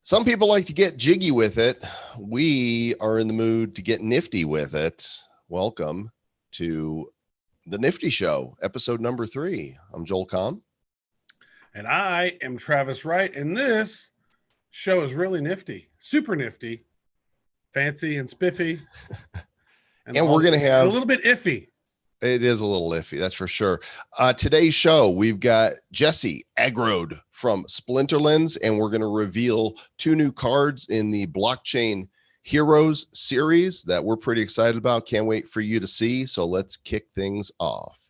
Some people like to get jiggy with it. We are in the mood to get nifty with it. Welcome to the Nifty Show, episode number 3. I'm Joel Comm. And I am Travis Wright. And this show is really nifty, super nifty, fancy and spiffy. And we're going to have a little bit iffy. It is a little iffy, that's for sure. Today's show, we've got Jesse aggroed from Splinterlands, and we're going to reveal 2 new cards in the Blockchain Heroes series that we're pretty excited about. Can't wait for you to see. So let's kick things off.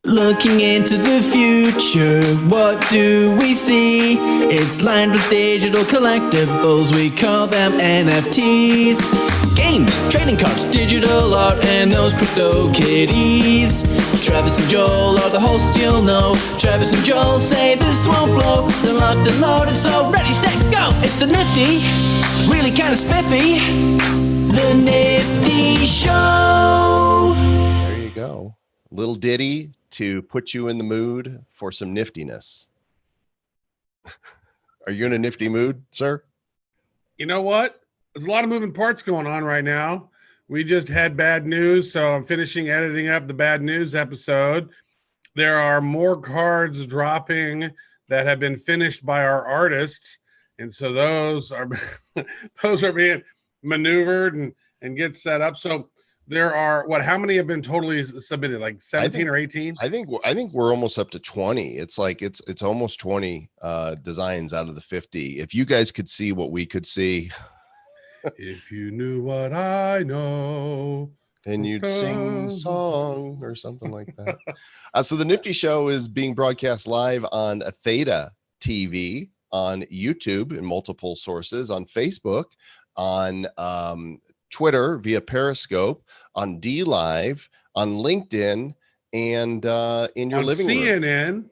Looking into the future, what do we see? It's lined with digital collectibles, we call them NFTs. Games, trading cards, digital art, and those crypto kitties. Travis and Joel are the hosts, you'll know. Travis and Joel say this won't blow. They're locked and loaded, so ready, set, go! It's the Nifty, really kind of spiffy. The Nifty Show. There you go. Little ditty to put you in the mood for some niftiness. Are you in a nifty mood, sir? You know what? There's a lot of moving parts going on right now. We just had bad news, so I'm finishing editing up the bad news episode. There are more cards dropping that have been finished by our artists, and so those are being maneuvered and get set up. So there are how many have been totally submitted? Like 17 or 18? I think we're almost up to 20. It's like it's almost 20 designs out of the 50. If you guys could see what we could see. If you knew what I know, then you'd sing a song or something like that. So the Nifty Show is being broadcast live on Theta TV, on YouTube in multiple sources, on Facebook, on Twitter via Periscope, on D Live, on LinkedIn, and in your living room. CNN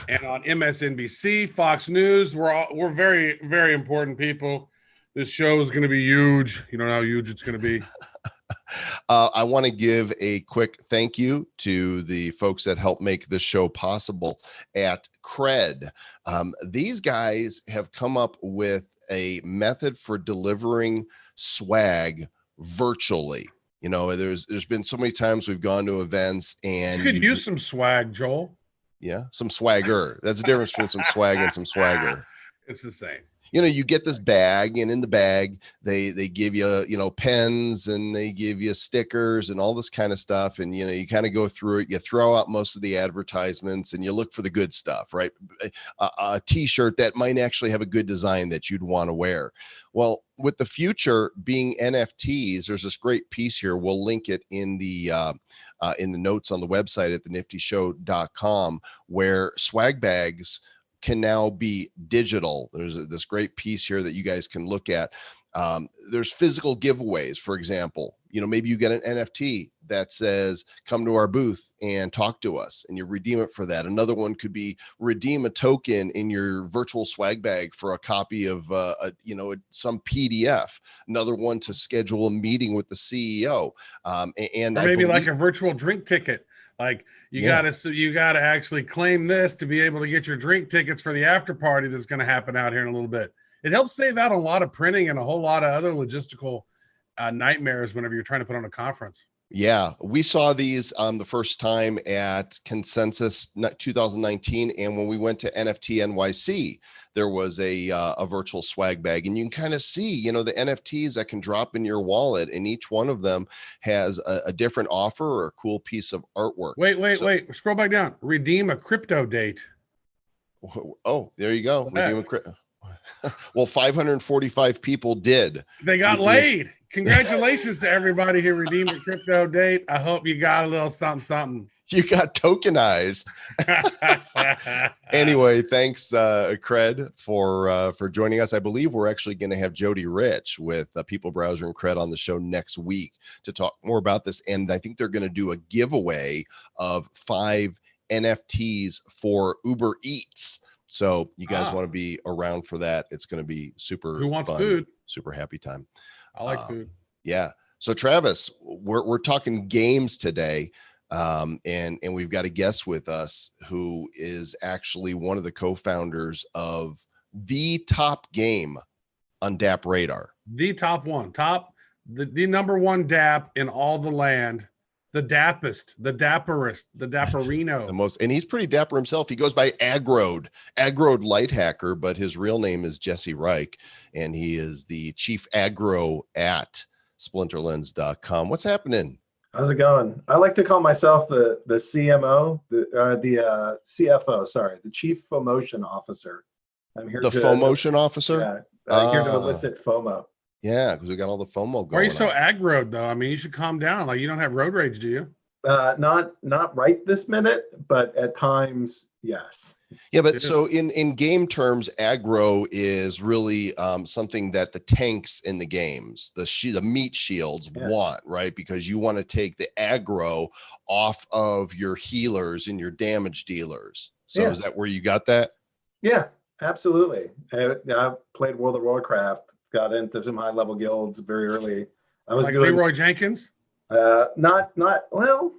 and on MSNBC, Fox News. We're very, very important people. This show is going to be huge. You know how huge it's going to be. I want to give a quick thank you to the folks that help make this show possible at Cred. These guys have come up with a method for delivering swag virtually. You know, there's been so many times we've gone to events and you could use some swag, Joel. Yeah, some swagger. That's the difference between some swag and some swagger. It's the same. You know, you get this bag, and in the bag, they give you, pens, and they give you stickers and all this kind of stuff. And, you kind of go through it. You throw out most of the advertisements and you look for the good stuff, right? A t-shirt that might actually have a good design that you'd want to wear. Well, with the future being NFTs, there's this great piece here. We'll link it in the notes on the website at theNiftyShow.com, where swag bags can now be digital. There's this great piece here that you guys can look at. There's physical giveaways. For example, maybe you get an NFT that says, come to our booth and talk to us, and you redeem it for that. Another one could be redeem a token in your virtual swag bag for a copy of, some PDF. Another one to schedule a meeting with the CEO. And or maybe like a virtual drink ticket. Like you gotta actually claim this to be able to get your drink tickets for the after party that's going to happen out here in a little bit. It helps save out a lot of printing and a whole lot of other logistical nightmares whenever you're trying to put on a conference. Yeah, we saw these the first time at Consensus 2019, and when we went to NFT NYC, there was a virtual swag bag, and you can kind of see, the NFTs that can drop in your wallet, and each one of them has a different offer or a cool piece of artwork. Wait, scroll back down. Redeem a crypto date. Oh, there you go. Redeem a crypto. Well, 545 people did. They got laid. Congratulations to everybody who redeemed a crypto date. I hope you got a little something. You got tokenized. Anyway, thanks, Cred, for joining us. I believe we're actually going to have Jody Rich with People Browser and Cred on the show next week to talk more about this. And I think they're going to do a giveaway of 5 NFTs for Uber Eats. So you guys want to be around for that. It's going to be super Who wants fun, food? Super happy time. I like food. Yeah. So Travis, we're talking games today. And we've got a guest with us who is actually one of the co-founders of the top game on Dappradar. The top one, the number one Dap in all the land. The dappest, the dapperest, the dapperino. The most, and he's pretty dapper himself. He goes by Aggroed Light Hacker, but his real name is Jesse Reich, and he is the chief aggro at splinterlands.com. What's happening? How's it going? I like to call myself the CMO, the CFO, sorry, the Chief Promotion Officer. I'm here The FOMotion officer? Yeah, I'm here to elicit FOMO. Yeah, because we got all the FOMO going. Why are you so aggroed though? I mean, you should calm down. Like, you don't have road rage, do you? Not right this minute, but at times, yes. Yeah, but so in game terms, aggro is really something that the tanks in the games, the meat shields want, right? Because you want to take the aggro off of your healers and your damage dealers. So is that where you got that? Yeah, absolutely. I played World of Warcraft, got into some high level guilds very early. I was like doing Leroy Jenkins. Not well.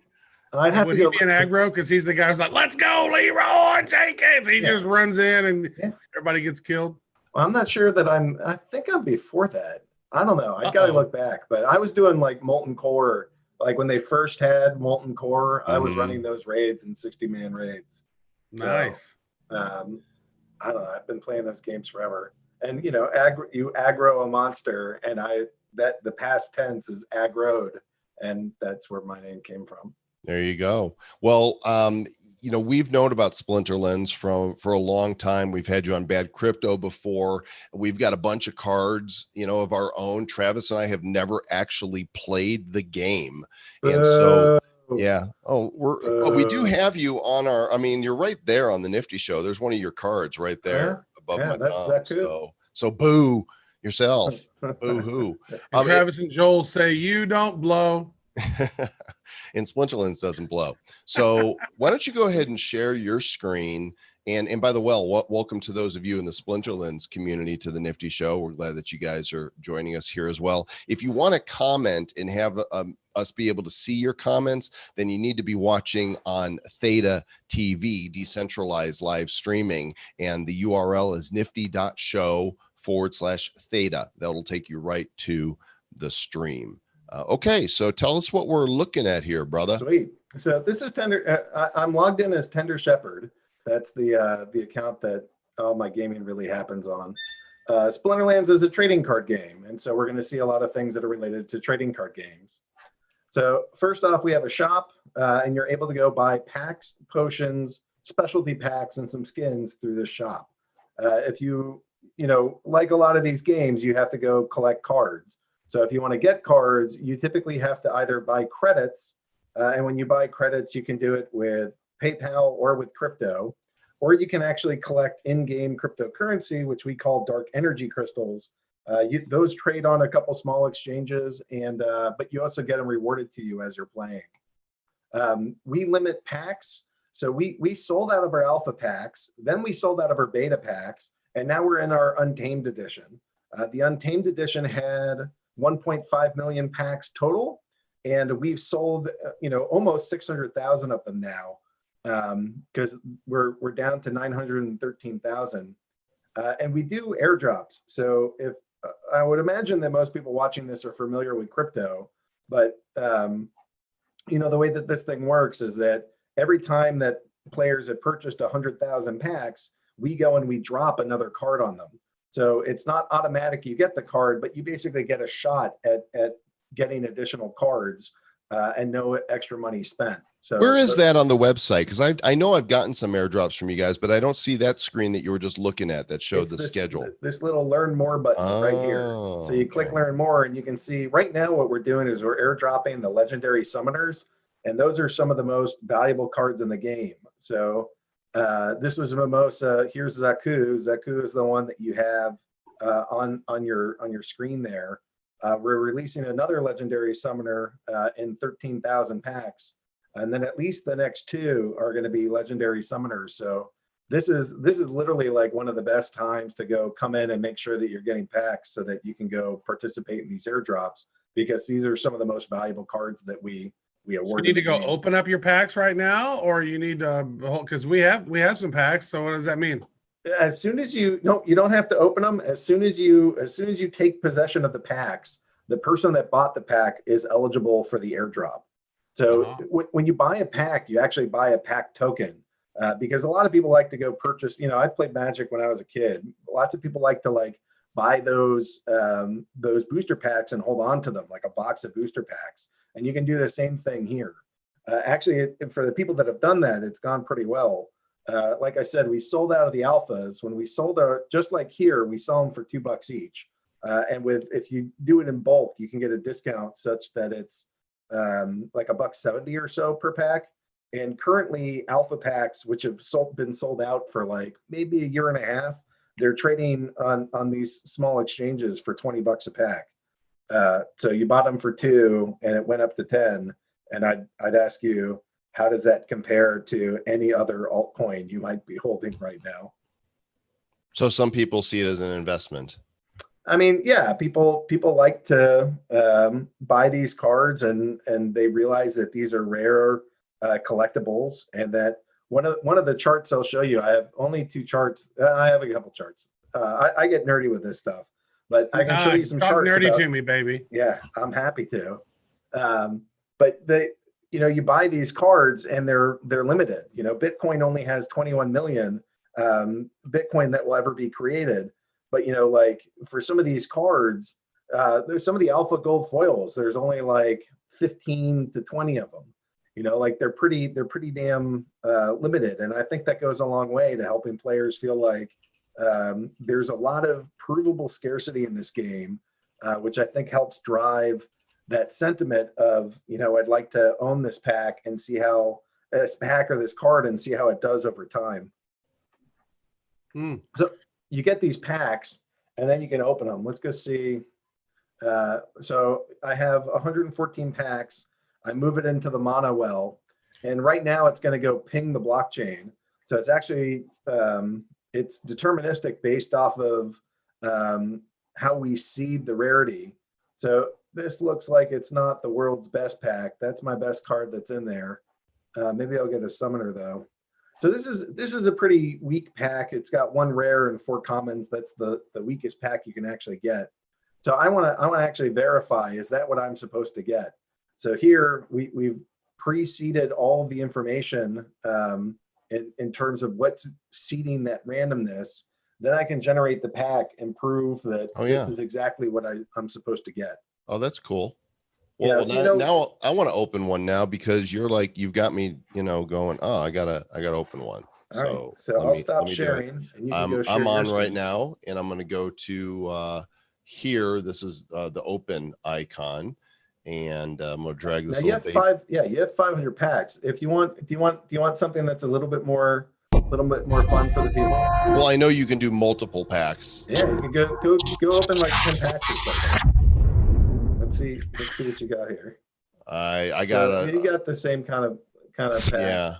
I'd have Would to go. he be an aggro because he's the guy who's like, "Let's go, Leroy Jenkins." He just runs in and everybody gets killed. Well, I'm not sure that I think I'm before that. I don't know. I gotta look back, but I was doing like Molten Core, like when they first had Molten Core. I was running those raids in 60-man raids. Nice. So, I don't know. I've been playing those games forever, and you aggro a monster, and the past tense is aggroed, and that's where my name came from. There you go. Well, we've known about Splinterlands for a long time. We've had you on Bad Crypto before. We've got a bunch of cards, of our own. Travis and I have never actually played the game. And so, yeah. But we do have you on you're right there on the Nifty Show. There's one of your cards right there above my thumb. So boo yourself. Boo hoo. Travis and Joel say you don't blow. And Splinterlands doesn't blow. So why don't you go ahead and share your screen? And by the way, welcome to those of you in the Splinterlands community to the Nifty Show. We're glad that you guys are joining us here as well. If you want to comment and have us be able to see your comments, then you need to be watching on Theta TV, decentralized live streaming. And the URL is nifty.show/Theta. That'll take you right to the stream. Okay, so tell us what we're looking at here, brother. Sweet. So this is Tender. I'm logged in as Tender Shepherd. That's the account that all my gaming really happens on. Splinterlands is a trading card game, and so we're going to see a lot of things that are related to trading card games. So first off, we have a shop, and you're able to go buy packs, potions, specialty packs, and some skins through this shop. If you like a lot of these games, you have to go collect cards. So if you want to get cards, you typically have to either buy credits, and when you buy credits, you can do it with PayPal or with crypto, or you can actually collect in-game cryptocurrency, which we call dark energy crystals. Those trade on a couple small exchanges, and but you also get them rewarded to you as you're playing. We limit packs. So we sold out of our alpha packs, then we sold out of our beta packs, and now we're in our Untamed edition. The Untamed edition had 1.5 million packs total, and we've sold almost 600,000 of them now, because we're down to 913,000, and we do airdrops. So if I would imagine that most people watching this are familiar with crypto, but the way that this thing works is that every time that players have purchased 100,000 packs, we go and we drop another card on them. So it's not automatic you get the card, but you basically get a shot at getting additional cards, and no extra money spent. So where is that on the website? Because I know I've gotten some airdrops from you guys, but I don't see that screen that you were just looking at that showed the schedule. This little learn more button right here. So you click learn more, and you can see right now what we're doing is we're airdropping the legendary summoners, and those are some of the most valuable cards in the game. So this was Mimosa. Here's Zaku. Zaku is the one that you have on your screen there. We're releasing another legendary summoner in 13,000 packs, and then at least the next two are going to be legendary summoners. So this is literally like one of the best times to go come in and make sure that you're getting packs so that you can go participate in these airdrops, because these are some of the most valuable cards that we award. So you need to go open up your packs right now, or you need to, because we have some packs. So what does that mean? As soon as you don't have to open them. As soon as you take possession of the packs, the person that bought the pack is eligible for the airdrop. So when you buy a pack, you actually buy a pack token, because a lot of people like to go purchase. I played Magic when I was a kid. Lots of people like to buy those booster packs and hold on to them, like a box of booster packs. And you can do the same thing here. Actually, for the people that have done that, it's gone pretty well. Like I said, we sold out of the alphas. When we sold our, just like here, we sell them for $2 each. And if you do it in bulk, you can get a discount such that it's like $1.70 or so per pack. And currently, alpha packs, which have been sold out for like maybe a year and a half, they're trading on these small exchanges for $20 a pack. So you bought them for 2, and it went up to 10. And I'd ask you, how does that compare to any other altcoin you might be holding right now? So some people see it as an investment. I mean, yeah, people like to buy these cards, and they realize that these are rare collectibles, and that one of the charts I'll show you. I have only 2 charts. I have a couple charts. I get nerdy with this stuff, but I can show you some charts. Talk nerdy to me, baby. Yeah, I'm happy to. But you buy these cards and they're limited. Bitcoin only has 21 million Bitcoin that will ever be created. But like for some of these cards, there's some of the alpha gold foils. There's only like 15 to 20 of them. Like they're pretty damn limited. And I think that goes a long way to helping players feel like there's a lot of provable scarcity in this game, which I think helps drive that sentiment of, I'd like to own this pack and see how this pack or this card and see how it does over time. So you get these packs and then you can open them. Let's go see. So I have 114 packs. I move it into the mono well, and right now it's going to go ping the blockchain. So it's actually, it's deterministic based off of how we seed the rarity. So this looks like it's not the world's best pack. That's my best card that's in there. Maybe I'll get a summoner though. So this is a pretty weak pack. It's got 1 rare and 4 commons. That's the weakest pack you can actually get. So I want to actually verify, is that what I'm supposed to get? So here we've pre-seeded all of the information in terms of what's seeding that randomness. Then I can generate the pack and prove that this is exactly what I'm supposed to get. Oh, that's cool. Well, now I want to open one now, because you've got me, going, oh, I gotta open one. All right. So I'll stop sharing. And you can go share I'm on your right screen. now, and I'm going to go to here. This is the open icon, and I'm going to drag this. Now you have you have 500 packs. If you want, do you want something that's a little bit more fun for the people? Well, I know you can do multiple packs. Yeah, you can go open like 10 packs or something. Let's see what you got here. I got you got the same kind of pack. Yeah.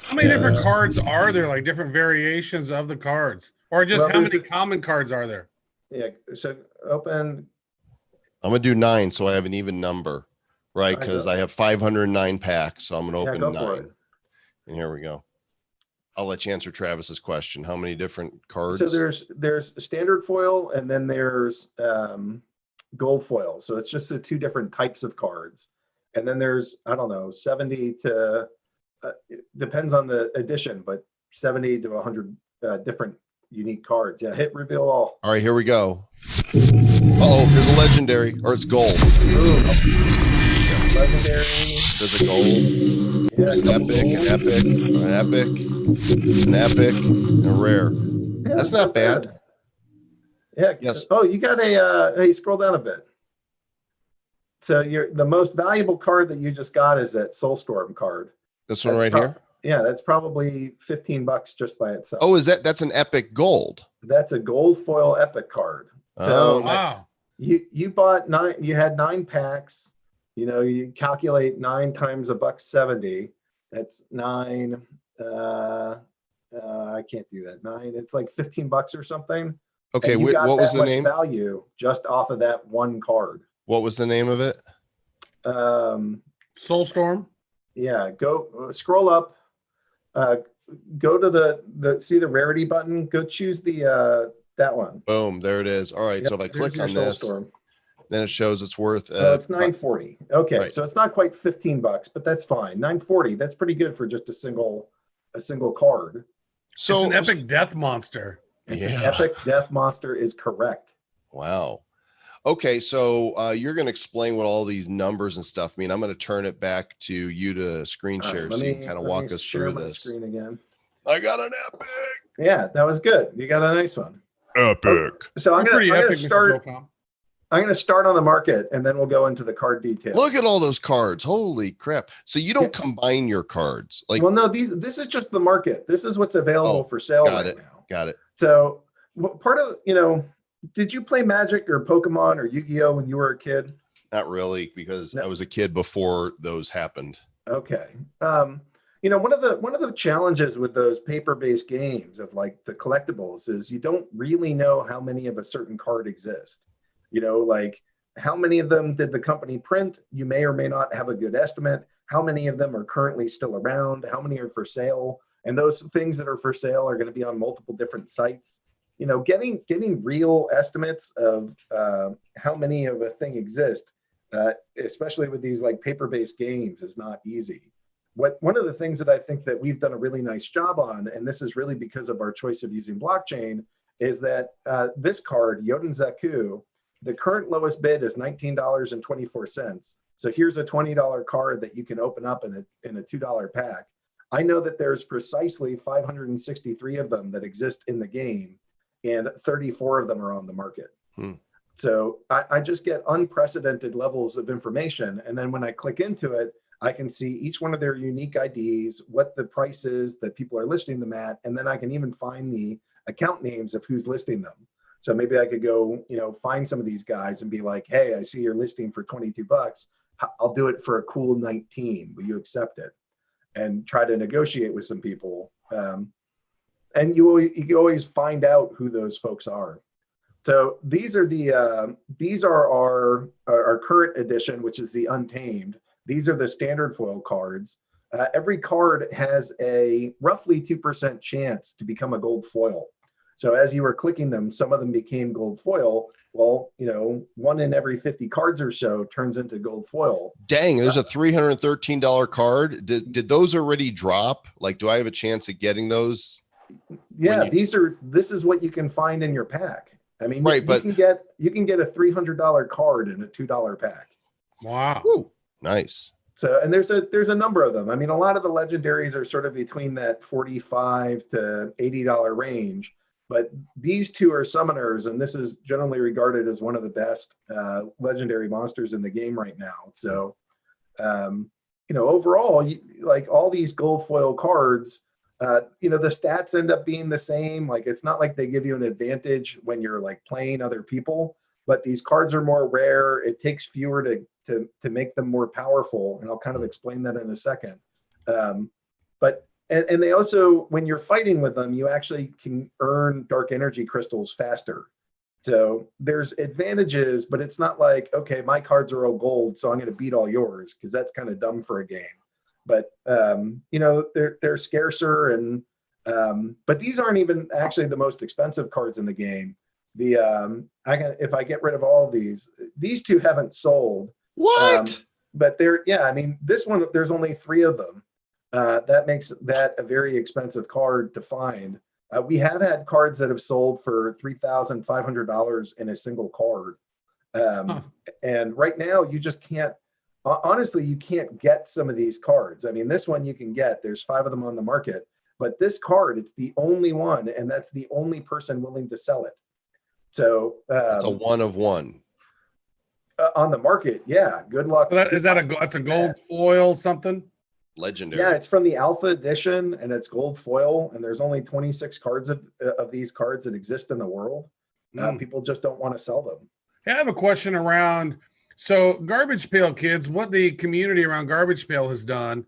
How many different cards are there? Like different variations of the cards, or just how many common cards are there? Yeah. So open. I'm gonna do 9, so I have an even number, right? Because I have 509 packs, so I'm gonna open 9. And here we go. I'll let you answer Travis's question. How many different cards? So there's standard foil, and then there's gold foil. So it's just the 2 different types of cards. And then there's, I don't know, 70 to it depends on the edition, but 70 to 100 different unique cards. Yeah, hit reveal all. All right, here we go. Oh, here's a legendary, or it's gold. Ooh. Legendary. There's a gold. There's an epic, an epic, and a rare. Yeah, that's not bad. Yeah. Yes. Oh, you got a. Hey, scroll down a bit. So the most valuable card that you just got is that Soulstorm card. This one right here. Yeah, that's probably $15 just by itself. Oh, that's an epic gold? That's a gold foil epic card. So wow. You bought 9. You had 9 packs. You calculate 9 times $1.70. That's 9. I can't do that. 9. It's like $15 or something. Okay, what was the name? Value just off of that 1 card. What was the name of it? Soulstorm. Yeah, go scroll up. go to the see the rarity button. Go choose the that one. Boom, there it is. All right, Yep, so if I there's click your on Soul this, Storm. then it shows it's worth. It's $9.40. Okay, right. so it's not quite $15, but that's fine. $9.40. That's pretty good for just a single card. It's So an epic death monster. It's an epic death monster is correct. Wow. Okay, so you're going to explain what all these numbers and stuff mean. I'm going to turn it back to you to screen share, so you can kind of walk us through this. Screen again. I got an epic. Yeah, that was good. You got a nice one. Epic. So I'm Pretty gonna epic, Mr. start. Jocom. I'm gonna start on the market, and then we'll go into the card details. Look at all those cards. Holy crap. So you don't combine your cards. Like, well, no, this is just the market. This is what's available for sale right now. Got it. So part of, did you play Magic or Pokemon or Yu-Gi-Oh when you were a kid? Not really, because I was a kid before those happened. Okay. One of the challenges with those paper-based games of like the collectibles is you don't really know how many of a certain card exist. Like how many of them did the company print? You may or may not have a good estimate. How many of them are currently still around? How many are for sale? And those things that are for sale are going to be on multiple different sites. Getting real estimates of how many of a thing exist, especially with these like paper-based games, is not easy. One of the things that I think that we've done a really nice job on, and this is really because of our choice of using blockchain, is that this card, Yoden Zaku, the current lowest bid is $19.24. So here's a $20 card that you can open up in a $2 pack. I know that there's precisely 563 of them that exist in the game, and 34 of them are on the market. So I just get unprecedented levels of information. And then when I click into it, I can see each one of their unique IDs, what the price is that people are listing them at, and then I can even find the account names of who's listing them. So maybe I could go, find some of these guys and be like, hey, I see you're listing for $22. I'll do it for a cool 19. Will you accept it? And try to negotiate with some people. And you always find out who those folks are. So these are our current edition, which is the Untamed. These are the standard foil cards. Every card has a roughly 2% chance to become a gold foil. So as you were clicking them, some of them became gold foil. Well, 1 in every 50 cards or so turns into gold foil. Dang, there's a $313 card. Did those already drop? Like, do I have a chance at getting those? Yeah, this is what you can find in your pack. I mean, right, you can get a $300 card in a $2 pack. Wow. Woo, nice. So, and there's a number of them. I mean, a lot of the legendaries are sort of between that $45 to $80 range, but these two are summoners, and this is generally regarded as one of the best legendary monsters in the game right now. So, overall, like all these gold foil cards, the stats end up being the same. Like, it's not like they give you an advantage when you're like playing other people, but these cards are more rare. It takes fewer to make them more powerful. And I'll kind of explain that in a second. But they also, when you're fighting with them, you actually can earn dark energy crystals faster. So there's advantages, but it's not like, okay, my cards are all gold, so I'm going to beat all yours, because that's kind of dumb for a game. But they're scarcer, and but these aren't even actually the most expensive cards in the game. If I get rid of all of these two haven't sold. What? But this one, there's only 3 of them. That makes that a very expensive card to find. We have had cards that have sold for $3,500 in a single card. And right now you just can't. Honestly, you can't get some of these cards. I mean, this one you can get. There's 5 of them on the market, but this card, it's the only one, and that's the only person willing to sell it. So it's a one of one on the market. Yeah, good luck. So that's a gold foil something? Legendary. Yeah, it's from the Alpha Edition, and it's gold foil, and there's only 26 cards of these cards that exist in the world. People just don't want to sell them. Hey, I have a question around. So Garbage Pail Kids, what the community around Garbage Pail has done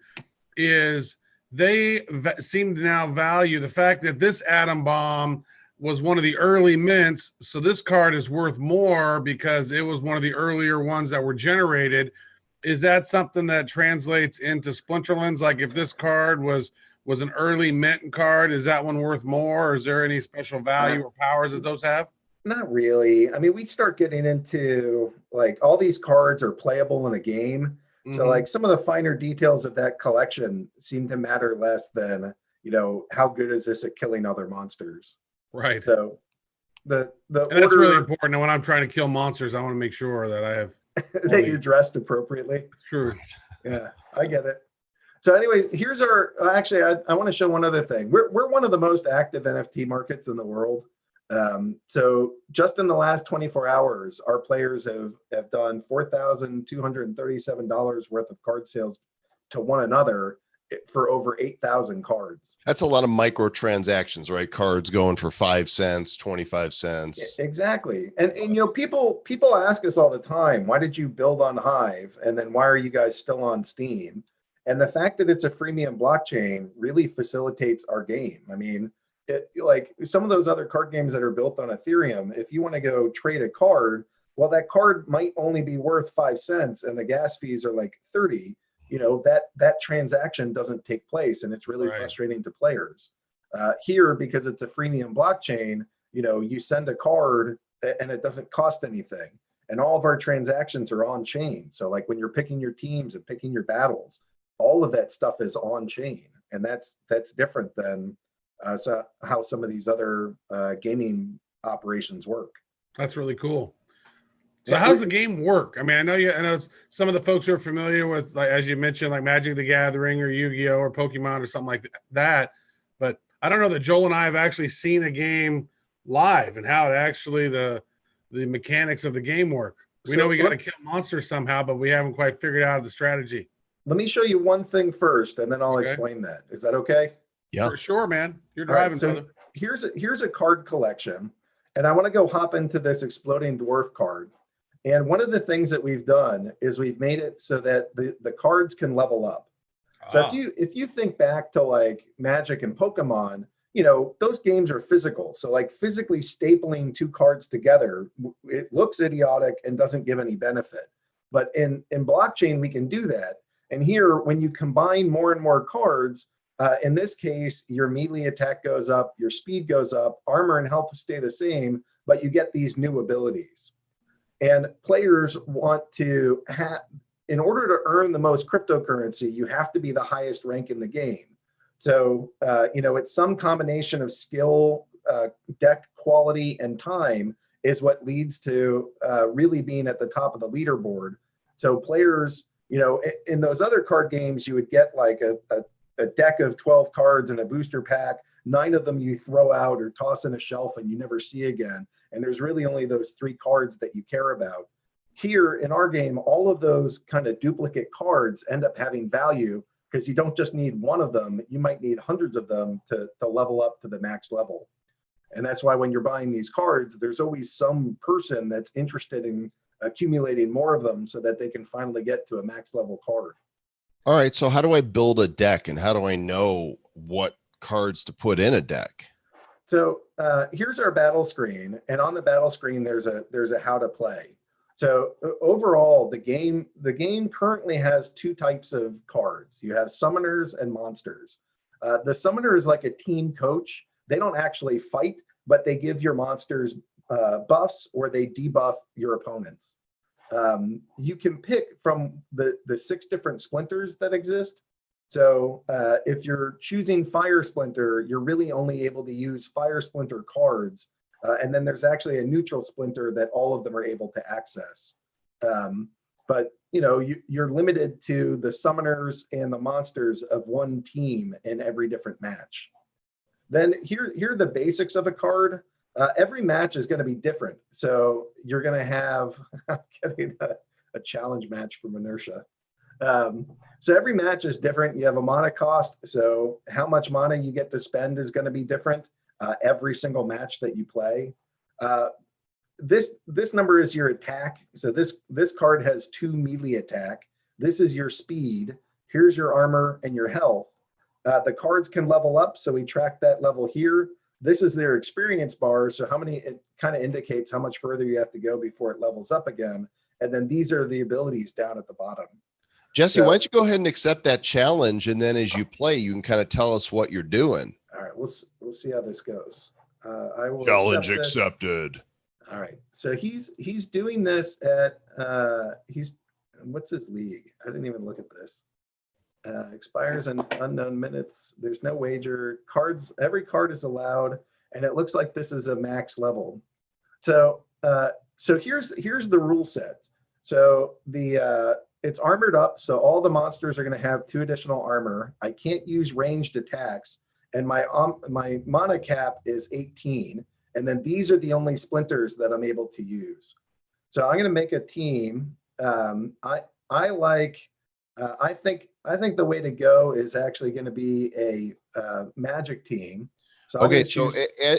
is they seem to now value the fact that this Atom Bomb was one of the early mints. So this card is worth more because it was one of the earlier ones that were generated. Is that something that translates into Splinterlands? Like if this card was was an early mint card. Is that one worth more? Or is there any special value or powers that those have? Not really. I mean, we start getting into like all these cards are playable in a game. So like some of the finer details of that collection seem to matter less than, how good is this at killing other monsters? Right. So the and that's really important. And when I'm trying to kill monsters, I want to make sure that I have that you're dressed appropriately. True. Yeah, I get it. So anyways, here's our, actually, I want to show one other thing. We're one of the most active NFT markets in the world. So just in the last 24 hours, our players have done $4,237 worth of card sales to one another for over 8,000 cards. That's a lot of microtransactions, right? Cards going for 5 cents, 25 cents. Exactly. And people ask us all the time, why did you build on Hive? And then why are you guys still on Steam? And the fact that it's a freemium blockchain really facilitates our game. I mean, like some of those other card games that are built on Ethereum, if you want to go trade a card, well, that card might only be worth 5 cents and the gas fees are like 30. That transaction doesn't take place, and it's really frustrating to players. Here, because it's a freemium blockchain, you send a card and it doesn't cost anything. And all of our transactions are on chain. So like when you're picking your teams and picking your battles, all of that stuff is on chain. And that's different than how some of these other gaming operations work. That's really cool. So how's the game work? I mean, I know some of the folks who are familiar with, like, as you mentioned, like Magic the Gathering or Yu-Gi-Oh or Pokemon or something like that. But I don't know that Joel and I have actually seen a game live and how it actually the mechanics of the game work. We know we got to kill monsters somehow, but we haven't quite figured out the strategy. Let me show you one thing first, and then I'll explain that. Is that okay? Yeah. For sure, man. You're driving, brother. Here's a card collection, and I want to go hop into this Exploding Dwarf card. And one of the things that we've done is we've made it so that the cards can level up. So if you think back to like Magic and Pokemon, those games are physical. So like physically stapling two cards together, it looks idiotic and doesn't give any benefit. But in blockchain, we can do that. And here, when you combine more and more cards, in this case, your melee attack goes up, your speed goes up, armor and health stay the same, but you get these new abilities. And players want to have, in order to earn the most cryptocurrency, you have to be the highest rank in the game. So, it's some combination of skill, deck quality, and time is what leads to really being at the top of the leaderboard. So players, in those other card games, you would get like a deck of 12 cards and a booster pack. 9 of them you throw out or toss in a shelf and you never see again. And there's really only those 3 cards that you care about. Here in our game, all of those kind of duplicate cards end up having value because you don't just need one of them, you might need hundreds of them to level up to the max level. And that's why when you're buying these cards, there's always some person that's interested in accumulating more of them so that they can finally get to a max level card. All right, so how do I build a deck and how do I know what cards to put in a deck? So here's our battle screen, and on the battle screen there's a how to play. So overall, the game currently has 2 types of cards. You have summoners and monsters. The summoner is like a team coach. They don't actually fight, but they give your monsters buffs or they debuff your opponents. You can pick from the 6 different splinters that exist. So if you're choosing Fire Splinter, you're really only able to use Fire Splinter cards. And then there's actually a neutral splinter that all of them are able to access. But you're limited to the summoners and the monsters of one team in every different match. Then here are the basics of a card. Every match is going to be different. So you're going to have getting a challenge match from Inertia. So every match is different. You have a mana cost. So how much mana you get to spend is going to be different every single match that you play. This number is your attack. So this card has 2 melee attack. This is your speed. Here's your armor and your health. The cards can level up. So we track that level here. This is their experience bar. So it kind of indicates how much further you have to go before it levels up again. And then these are the abilities down at the bottom. Jesse, So- why don't you go ahead and accept that challenge, and then as you play, you can kind of tell us what you're doing. All right, we'll see how this goes. I will Challenge accept this. accepted. All right, so he's doing this at what's his league? I didn't even look at this. Expires in unknown minutes. There's no wager. Cards, every card is allowed, and it looks like this is a max level. So here's the rule set. So it's armored up, so all the monsters are going to have 2 additional armor. I can't use ranged attacks, and my mana cap is 18. And then these are the only splinters that I'm able to use. So I'm going to make a team. I think the way to go is actually going to be a magic team. So Okay, so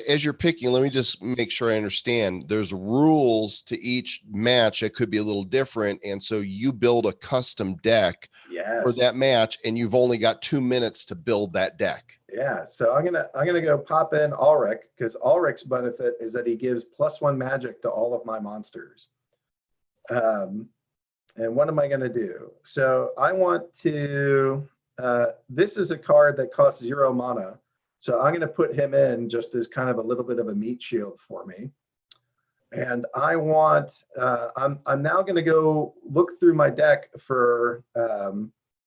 as you're picking, let me just make sure I understand. There's rules to each match. It could be a little different, and so you build a custom deck for that match, and you've only got 2 minutes to build that deck. Yeah, so I'm gonna go pop in Ulrich, because Ulrich's benefit is that he gives +1 magic to all of my monsters. And what am I gonna do? So I want to. This is a card that costs 0 mana. So I'm going to put him in just as kind of a little bit of a meat shield for me. And I want, I'm now going to go look through my deck for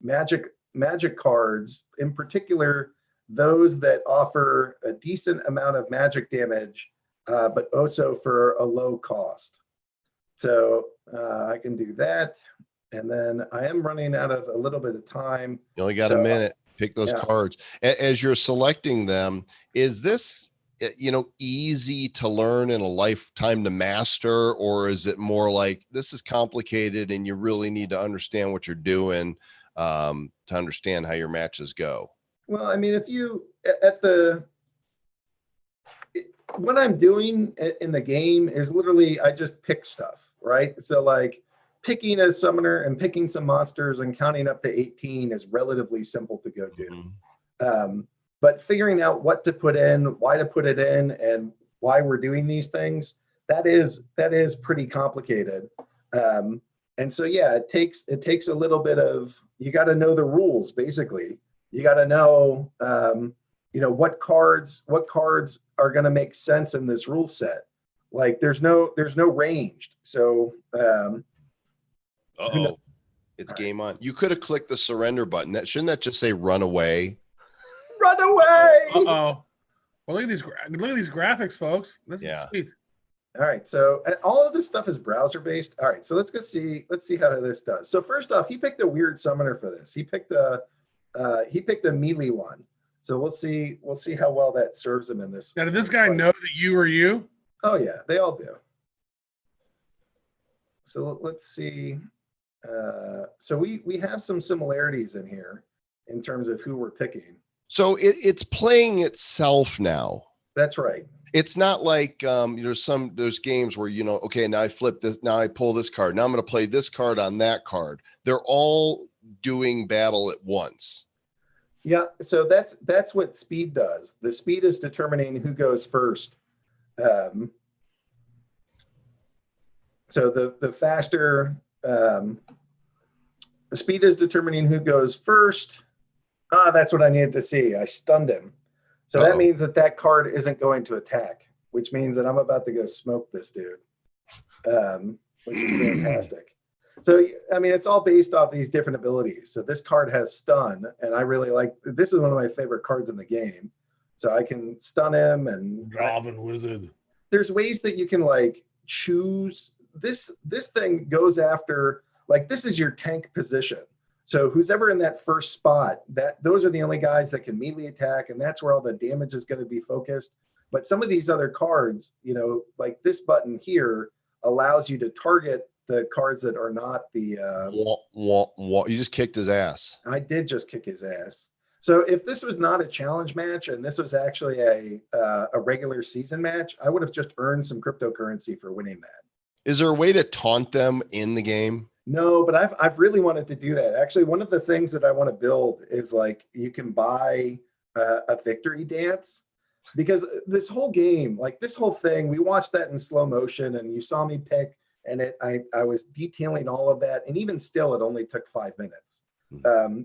magic cards, in particular, those that offer a decent amount of magic damage, but also for a low cost. So I can do that. And then I am running out of a little bit of time. You only got a minute. Pick those cards. As you're selecting them, is this, easy to learn in a lifetime to master, or is it more like this is complicated and you really need to understand what you're doing to understand how your matches go? Well, I mean, if you what I'm doing in the game is literally I just pick stuff, right? So like picking a summoner and picking some monsters and counting up to 18 is relatively simple to go do. But figuring out what to put in, why to put it in, and why we're doing these things, that is pretty complicated. And so, yeah, it takes a little bit of, you got to know the rules, basically. You got to know, what cards are going to make sense in this rule set. Like there's no ranged. So, it's game on. You could have clicked the surrender button. Shouldn't that just say run away? Run away. Well, look at these graphics, folks. This is sweet. All right, so all of this stuff is browser based. All right, so let's see how this does. So first off, he picked a weird summoner for this. He picked a melee one. So we'll see how well that serves him in this. Now, did this guy know that you were you? Oh yeah, they all do. So let's see. So we have some similarities in here in terms of who we're picking. So it's playing itself now. That's right. It's not like there's games where okay, now I flip this, now I pull this card, now I'm going to play this card on that card. They're all doing battle at once. Yeah, so that's what speed does. The speed is determining who goes first. So the faster the speed is determining who goes first. That's what I needed to see. I stunned him. So that means that card isn't going to attack, which means that I'm about to go smoke this dude, which is fantastic. So, I mean, it's all based off these different abilities. So this card has stun, and I really like, this is one of my favorite cards in the game. So I can stun him and Draven Wizard. There's ways that you can like choose. This thing goes after, like, this is your tank position. So who's ever in that first spot, those are the only guys that can melee attack, and that's where all the damage is going to be focused. But some of these other cards, like this button here, allows you to target the cards that are not the. You just kicked his ass. I did just kick his ass. So if this was not a challenge match and this was actually a regular season match, I would have just earned some cryptocurrency for winning that. Is there a way to taunt them in the game? No, but I've really wanted to do that. Actually, one of the things that I want to build is like you can buy a victory dance, because this whole game, like this whole thing, we watched that in slow motion and you saw me pick and I was detailing all of that, and even still, it only took 5 minutes.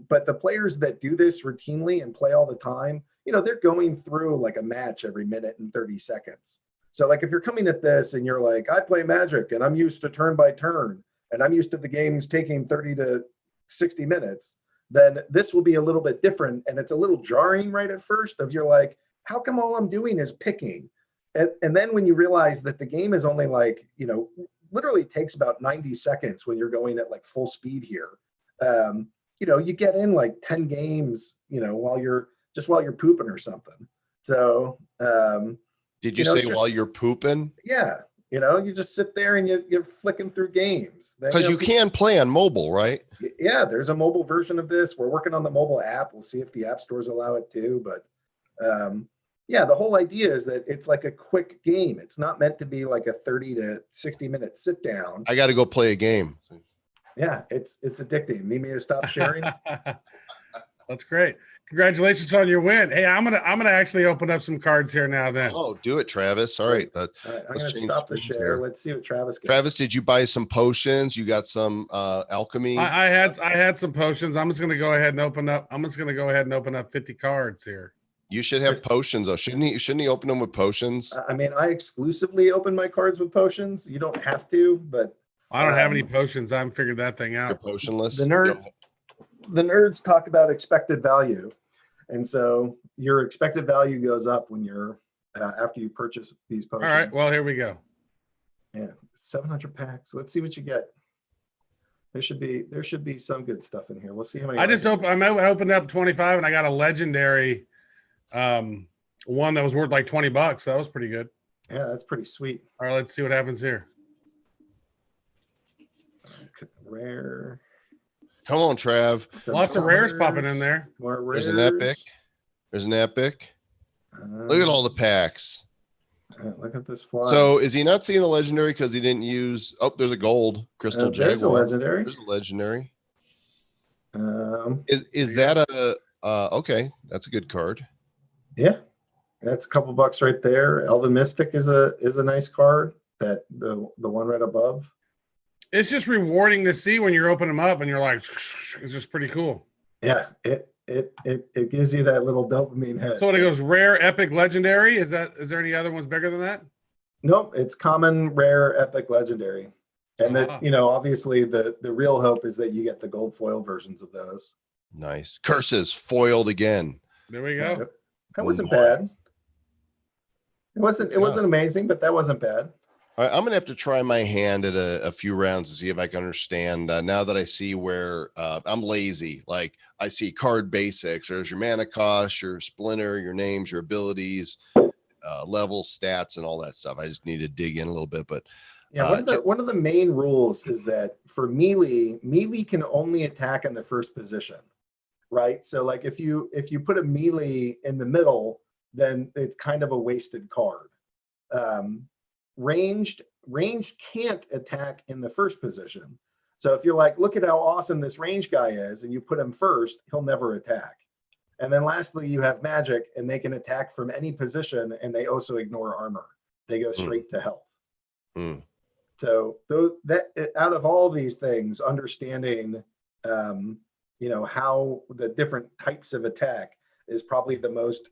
But the players that do this routinely and play all the time, you know, they're going through like a match every minute and 30 seconds. So like if you're coming at this and you're like, I play Magic and I'm used to turn by turn and I'm used to the games taking 30 to 60 minutes, then this will be a little bit different. And it's a little jarring right at first of you're like, how come all I'm doing is picking? And then when you realize that the game is only like, you know, literally takes about 90 seconds when you're going at like full speed here. You know, you get in like 10 games, you know, while you're pooping or something. So, did you say while you're pooping? Yeah. You know, you just sit there and you're flicking through games. Because you can play on mobile, right? Yeah, there's a mobile version of this. We're working on the mobile app. We'll see if the app stores allow it too. But yeah, the whole idea is that it's like a quick game. It's not meant to be like a 30 to 60 minute sit down. I got to go play a game. Yeah, it's addicting. Need me to stop sharing? That's great. Congratulations on your win. Hey, I'm gonna actually open up some cards here now. Then. Oh, do it, Travis. All right. I'm gonna stop the share. There. Let's see what Travis gets. Travis, did you buy some potions? You got some alchemy? I had some potions. I'm just gonna go ahead and open up 50 cards here. You should have potions though. Shouldn't he open them with potions? I mean, I exclusively open my cards with potions. You don't have to, but I don't have any potions. I haven't figured that thing out. You're potionless. The nerds talk about expected value. And so your expected value goes up when you're after you purchase these potions. All right. Well, here we go. Yeah, 700 packs. Let's see what you get. There should be some good stuff in here. We'll see how many. I opened up 25 and I got a legendary one that was worth like $20. That was pretty good. Yeah, that's pretty sweet. All right, let's see what happens here. Rare. Come on, Trav. Lots of rares popping in there. More rares. There's an epic. Look at all the packs. Look at this fly. So is he not seeing the legendary because he didn't use? Oh, there's a gold crystal jaguar. There's a legendary. There's a legendary. Is that a okay? That's a good card. Yeah, that's a couple bucks right there. Elven Mystic is a nice card. That the one right above. It's just rewarding to see when you're opening them up and you're like, it's just pretty cool. Yeah, it gives you that little dopamine hit. So it goes rare, epic, legendary. Is there any other ones bigger than that? Nope, it's common, rare, epic, legendary. And that, you know, obviously the real hope is that you get the gold foil versions of those. Nice. Curses foiled again. There we go. That wasn't bad. It wasn't amazing, but that wasn't bad. I'm gonna have to try my hand at a few rounds to see if I can understand. Now that I see where I'm lazy, like I see card basics. There's your mana cost, your splinter, your names, your abilities, levels, stats, and all that stuff. I just need to dig in a little bit. But yeah, one of the main rules is that for melee can only attack in the first position, right? So like if you put a melee in the middle, then it's kind of a wasted card. Ranged can't attack in the first position. So if you're like, look at how awesome this range guy is, and you put him first, he'll never attack. And then lastly, you have magic, and they can attack from any position, and they also ignore armor. They go straight to health. So out of all these things, understanding, you know, how the different types of attack is probably the most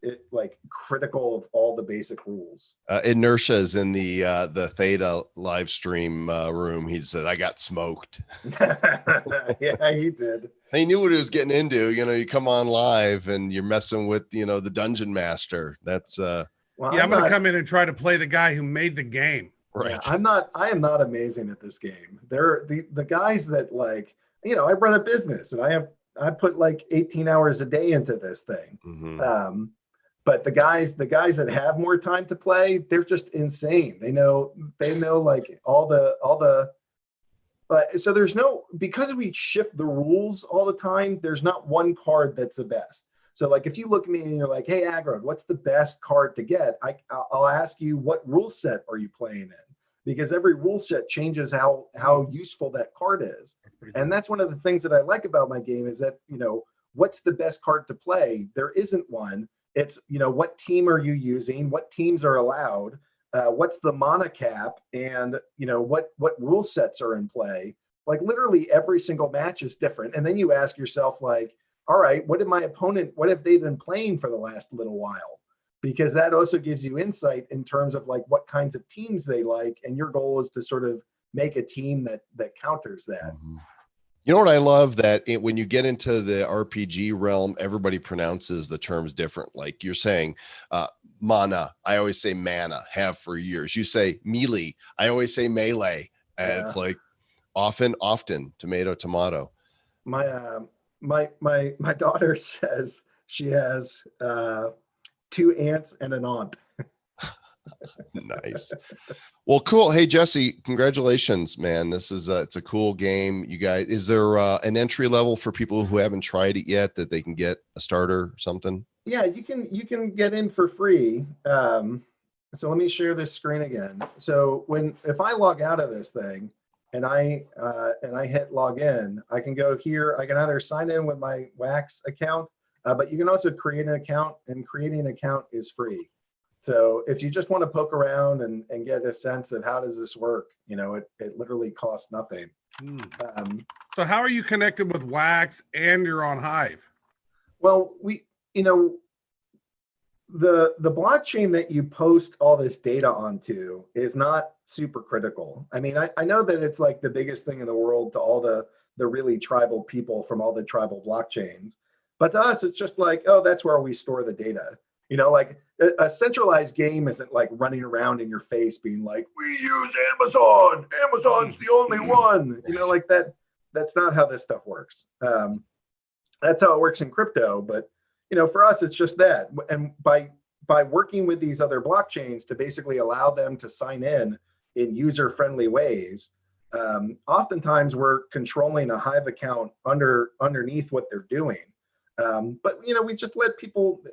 critical of all the basic rules. Inertia is in the Theta live stream room. He said, "I got smoked." Yeah, he did. He knew what he was getting into. You know, you come on live and you're messing with, you know, the dungeon master. That's well, yeah, I'm gonna come in and try to play the guy who made the game. Right. Yeah, I am not amazing at this game. They're the guys that, like, you know, I run a business and I put like 18 hours a day into this thing. But the guys that have more time to play, they're just insane. They know like all the so there's no, because we shift the rules all the time, there's not one card that's the best. So like if you look at me and you're like, hey, Agro, what's the best card to get? I'll ask you, what rule set are you playing in? Because every rule set changes how useful that card is. And that's one of the things that I like about my game is that, you know, what's the best card to play? There isn't one. It's, you know, what team are you using? What teams are allowed? what's the mana cap, and what rule sets are in play. Like literally every single match is different. And then you ask yourself, like, all right, what have they been playing for the last little while? Because that also gives you insight in terms of like what kinds of teams they like. And your goal is to sort of make a team that counters that. Mm-hmm. You know what I love that when you get into the RPG realm, everybody pronounces the terms different. Like you're saying, mana. I always say mana, have for years. You say melee. I always say melee. And it's like often, tomato. My daughter says she has 2 aunts and an aunt. Nice. Well, cool. Hey, Jesse, congratulations, man. This is it's a cool game. You guys, is there an entry level for people who haven't tried it yet that they can get a starter or something? Yeah, you can get in for free. So let me share this screen again. So if I log out of this thing and I hit log in, I can go here. I can either sign in with my Wax account, but you can also create an account, and creating an account is free. So if you just want to poke around and get a sense of how does this work, it literally costs nothing. So how are you connected with Wax and you're on Hive? Well, the blockchain that you post all this data onto is not super critical. I mean, I know that it's like the biggest thing in the world to all the really tribal people from all the tribal blockchains. But to us, it's just like, oh, that's where we store the data. Like a centralized game isn't like running around in your face being like, we use Amazon. Amazon's the only one. Like that's not how this stuff works. That's how it works in crypto. But, for us, it's just that. And by working with these other blockchains to basically allow them to sign in user-friendly ways, oftentimes we're controlling a Hive account underneath what they're doing. But, we just let people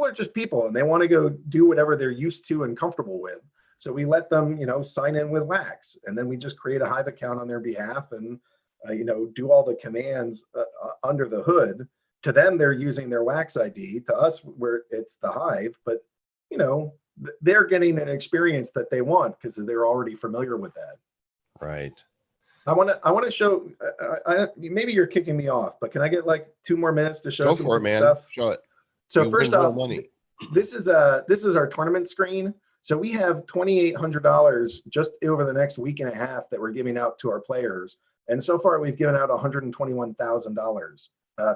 are just people, and they want to go do whatever they're used to and comfortable with. So we let them, sign in with Wax, and then we just create a Hive account on their behalf and, do all the commands under the hood. To them, they're using their Wax ID. To us, where it's the Hive, but, they're getting an experience that they want because they're already familiar with that. Right. I want to show. Maybe you're kicking me off, but can I get like 2 more minutes to show Go some for it, man. stuff? Show it. So You'll first win real off, money. this is our tournament screen. So we have $2,800 just over the next week and a half that we're giving out to our players. And so far we've given out $121,000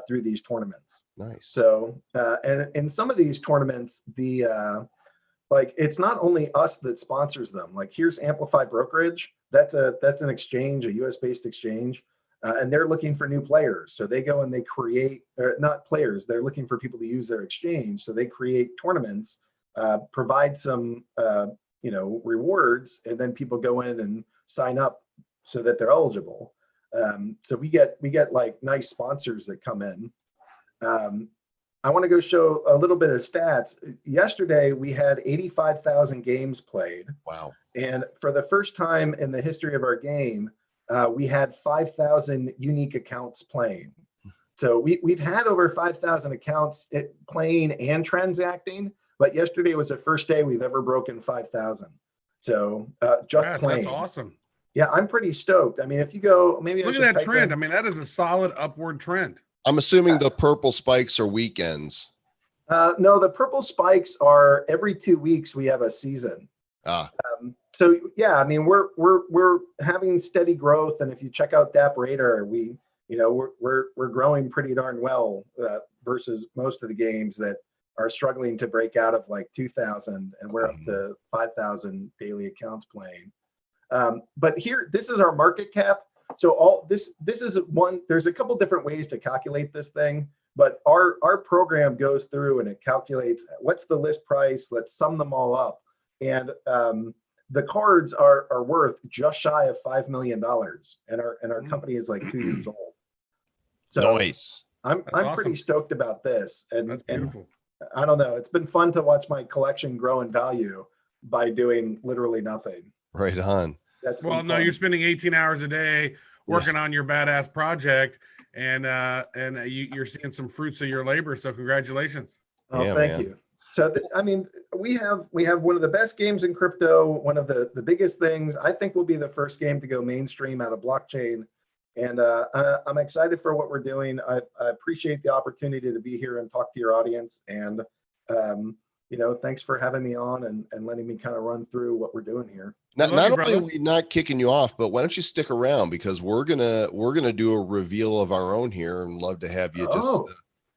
through these tournaments. Nice. So and in some of these tournaments, it's not only us that sponsors them. Like here's Amplify Brokerage. That's an exchange, a US based exchange. And they're looking for new players. So they go and they create, or not players, they're looking for people to use their exchange. So they create tournaments, provide some, rewards, and then people go in and sign up so that they're eligible. So we get like nice sponsors that come in. I want to go show a little bit of stats. Yesterday, we had 85,000 games played. Wow. And for the first time in the history of our game, we had 5,000 unique accounts playing. So we've had over 5,000 accounts playing and transacting, but yesterday was the first day we've ever broken 5,000. So just playing. That's awesome. Yeah, I'm pretty stoked. I mean, if you go, maybe look at that trend. I mean, that is a solid upward trend. I'm assuming the purple spikes are weekends. No, the purple spikes are every 2 weeks we have a season. So yeah, I mean we're having steady growth, and if you check out Dappradar, we're growing pretty darn well versus most of the games that are struggling to break out of like 2,000, and we're up to 5,000 daily accounts playing. But here, this is our market cap. So all this is one. There's a couple different ways to calculate this thing, but our program goes through and it calculates what's the list price. Let's sum them all up. And the cards are worth just shy of $5 million, and our company is like 2 years old. So nice. I'm awesome. pretty stoked about this, That's beautiful. And I don't know. It's been fun to watch my collection grow in value by doing literally nothing. Right on. Well, no, you're spending 18 hours a day working on your badass project, and you're seeing some fruits of your labor. So congratulations. Oh, yeah, thank man. you. So I mean, we have one of the best games in crypto. One of the biggest things. I think will be the first game to go mainstream out of blockchain. And I'm excited for what we're doing. I appreciate the opportunity to be here and talk to your audience. And thanks for having me on and letting me kind of run through what we're doing here. Not only are we not kicking you off, but why don't you stick around, because we're gonna do a reveal of our own here, and love to have you just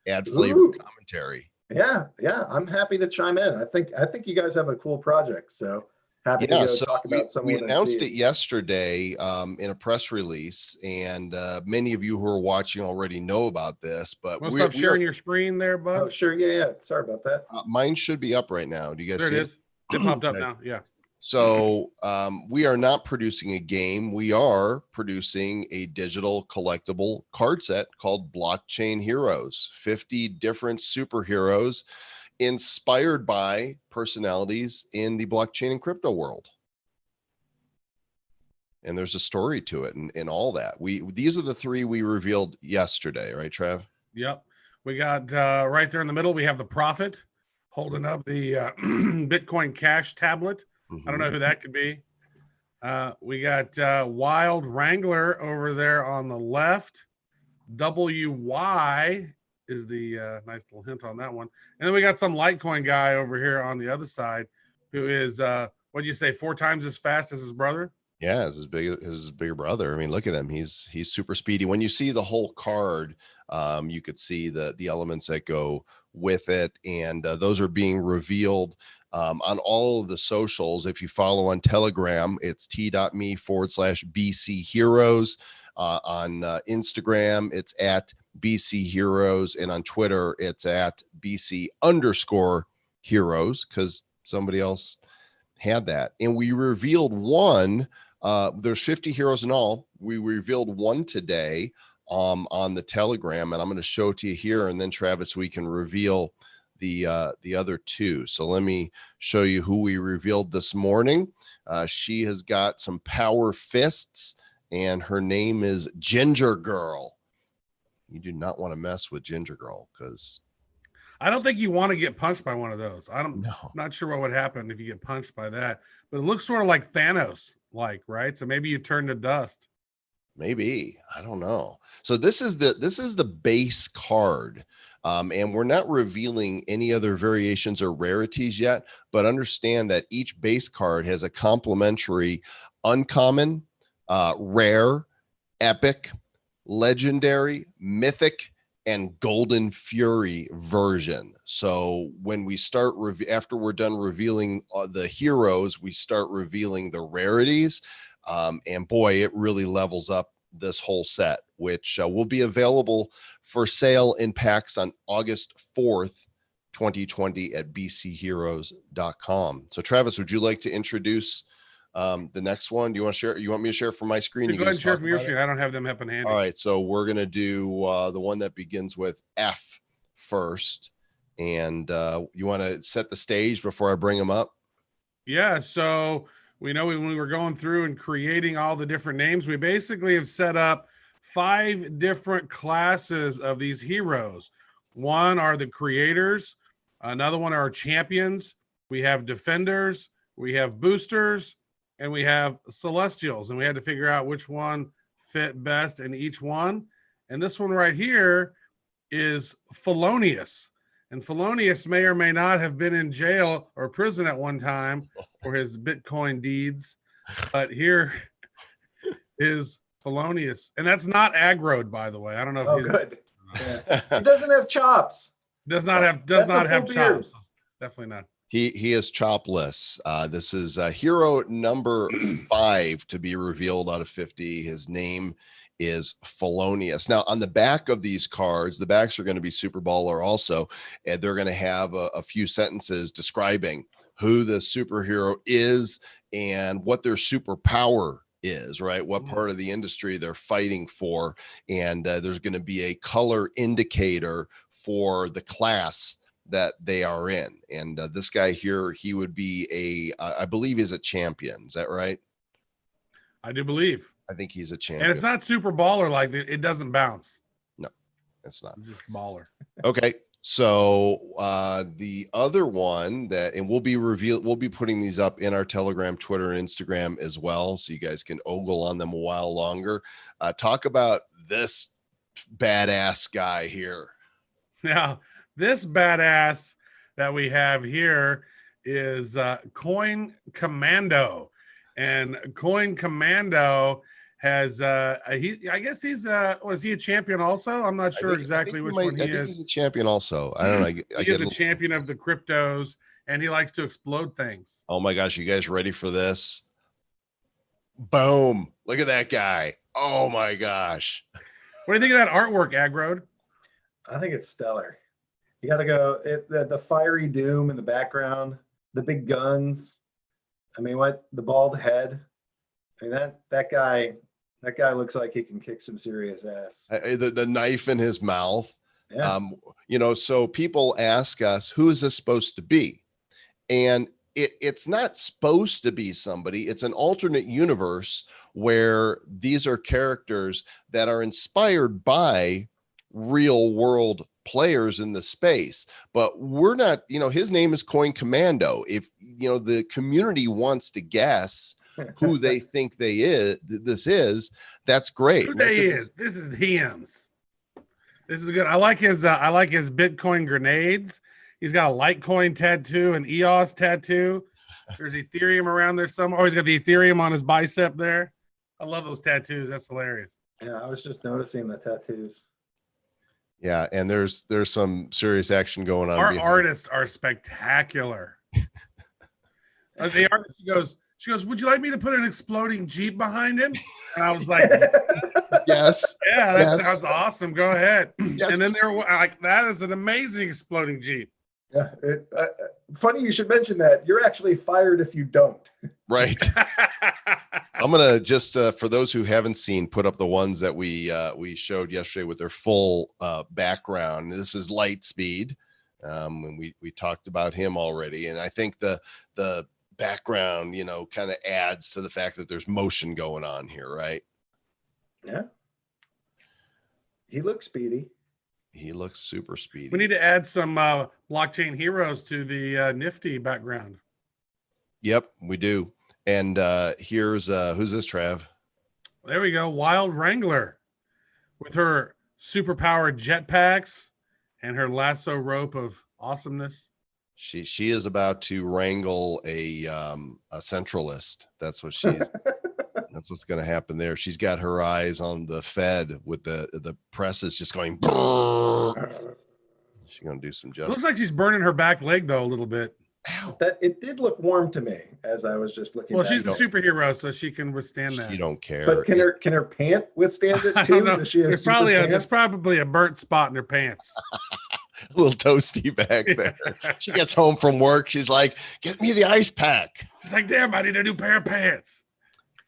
add flavor commentary. Yeah, I'm happy to chime in. I think you guys have a cool project, so happy to talk about some. We announced it yesterday in a press release, and many of you who are watching already know about this. But stop sharing your screen there, bud. Oh, sure, yeah. Sorry about that. Mine should be up right now. Do you guys see it? It popped up now. Yeah. So we are not producing a game. We are producing a digital collectible card set called Blockchain Heroes. 50 different superheroes inspired by personalities in the blockchain and crypto world. And there's a story to it and all that. These are the 3 we revealed yesterday, right, Trav? Yep. We got right there in the middle, we have the Prophet holding up the Bitcoin Cash tablet. I don't know who that could be. We got Wild Wrangler over there on the left. WY is the nice little hint on that one. And then we got some Litecoin guy over here on the other side who is, what do you say, 4 times as fast as his brother? Yeah, his bigger brother. I mean, look at him. He's super speedy. When you see the whole card, you could see the elements that go with it. And those are being revealed on all of the socials. If you follow on Telegram, it's t.me/BC Heroes. On Instagram, it's at BC Heroes. And on Twitter, it's at BC_Heroes, because somebody else had that. And we revealed one. There's 50 heroes in all. We revealed one today on the Telegram, and I'm going to show it to you here. And then, Travis, we can reveal the other 2. So let me show you who we revealed this morning. She has got some power fists, and her name is Ginger Girl. You do not want to mess with Ginger Girl, because I don't think you want to get punched by one of those. I'm No. not sure what would happen if you get punched by that, but it looks sort of like Thanos, right? So maybe you turn to dust. Maybe, I don't know. So this is the base card. And we're not revealing any other variations or rarities yet, but understand that each base card has a complementary uncommon, rare, epic, legendary, mythic, and golden fury version. So when we start, after we're done revealing the heroes, we start revealing the rarities. And boy, it really levels up this whole set, which will be available for sale in packs on August 4th, 2020 at bcheroes.com. So Travis, would you like to introduce the next one? Do you want to share? You want me to share from my screen? Go ahead and share from your screen. I don't have them up in handy. All right. So we're going to do the one that begins with F first. And you want to set the stage before I bring them up? Yeah. So we know when we were going through and creating all the different names, we basically have set up 5 different classes of these heroes. One are the creators. Another one are champions. We have defenders. We have boosters. And we have celestials. And we had to figure out which one fit best in each one. And this one right here is felonious. And felonious may or may not have been in jail or prison at one time for his Bitcoin deeds. But here is felonious. And that's not aggroed, by the way. I don't know if he's good. Yeah. He doesn't have chops. Does not have chops. Definitely not. He is chopless. This is hero number 5 to be revealed out of 50. His name is Felonious. Now, on the back of these cards, the backs are going to be super baller also, and they're going to have a few sentences describing who the superhero is and what their superpower is, right? What part of the industry they're fighting for. And there's going to be a color indicator for the class that they are in. And this guy here, he would be I believe he's a champion. Is that right? I do believe. I think he's a champion. And it's not super baller, like it doesn't bounce. No, it's not. It's just baller. Okay. So the other one and we'll be putting these up in our Telegram, Twitter, and Instagram as well, so you guys can ogle on them a while longer. Talk about this badass guy here. Now, this badass that we have here is Coin Commando, and Coin Commando has I guess he's was he a champion also? I'm not sure exactly which one he is. He's a champion also. I don't know. He is a champion of the cryptos, and he likes to explode things. Oh my gosh, you guys ready for this? Boom. Look at that guy. Oh my gosh. What do you think of that artwork, Agrode? I think it's stellar. You got to go the fiery doom in the background, the big guns. I mean, the bald head. I mean, that guy looks like he can kick some serious ass. The knife in his mouth. Yeah. So people ask us, who is this supposed to be? And it's not supposed to be somebody. It's an alternate universe where these are characters that are inspired by real world players in the space, but we're not, his name is Coin Commando. If the community wants to guess who they think this is, that's great. This is hymns. This is good. I like his Bitcoin grenades. He's got a Litecoin tattoo, an EOS tattoo. There's Ethereum around there somewhere. Oh, he's got the Ethereum on his bicep there. I love those tattoos. That's hilarious. Yeah, I was just noticing the tattoos. Yeah, and there's some serious action going on. Our artists are spectacular. The artist, she goes, would you like me to put an exploding Jeep behind him? And I was like, yes. Yeah, that sounds awesome. Go ahead. Yes. And then they're like, that is an amazing exploding Jeep. Yeah, funny you should mention that. You're actually fired if you don't. Right. I'm gonna just for those who haven't seen, put up the ones that we showed yesterday with their full background. This is Lightspeed, and we talked about him already, and I think the background kind of adds to the fact that there's motion going on here, right? Yeah. He looks speedy. He looks super speedy. We need to add some blockchain heroes to the Nifty background. Yep, we do. And here's who's this, Trav? There we go. Wild Wrangler with her superpowered jetpacks and her lasso rope of awesomeness. She is about to wrangle a centralist. That's what she's that's what's going to happen there. She's got her eyes on the Fed with the presses just going. She's going to do some justice. Looks like she's burning her back leg though a little bit. Ow. That it did look warm to me as I was just looking. Well, she's a superhero, so she can withstand that. You don't care. But can her pant withstand it too? I don't know. Does she have There's probably a burnt spot in her pants. A little toasty back there. She gets home from work. She's like, "Get me the ice pack." She's like, "Damn, I need a new pair of pants."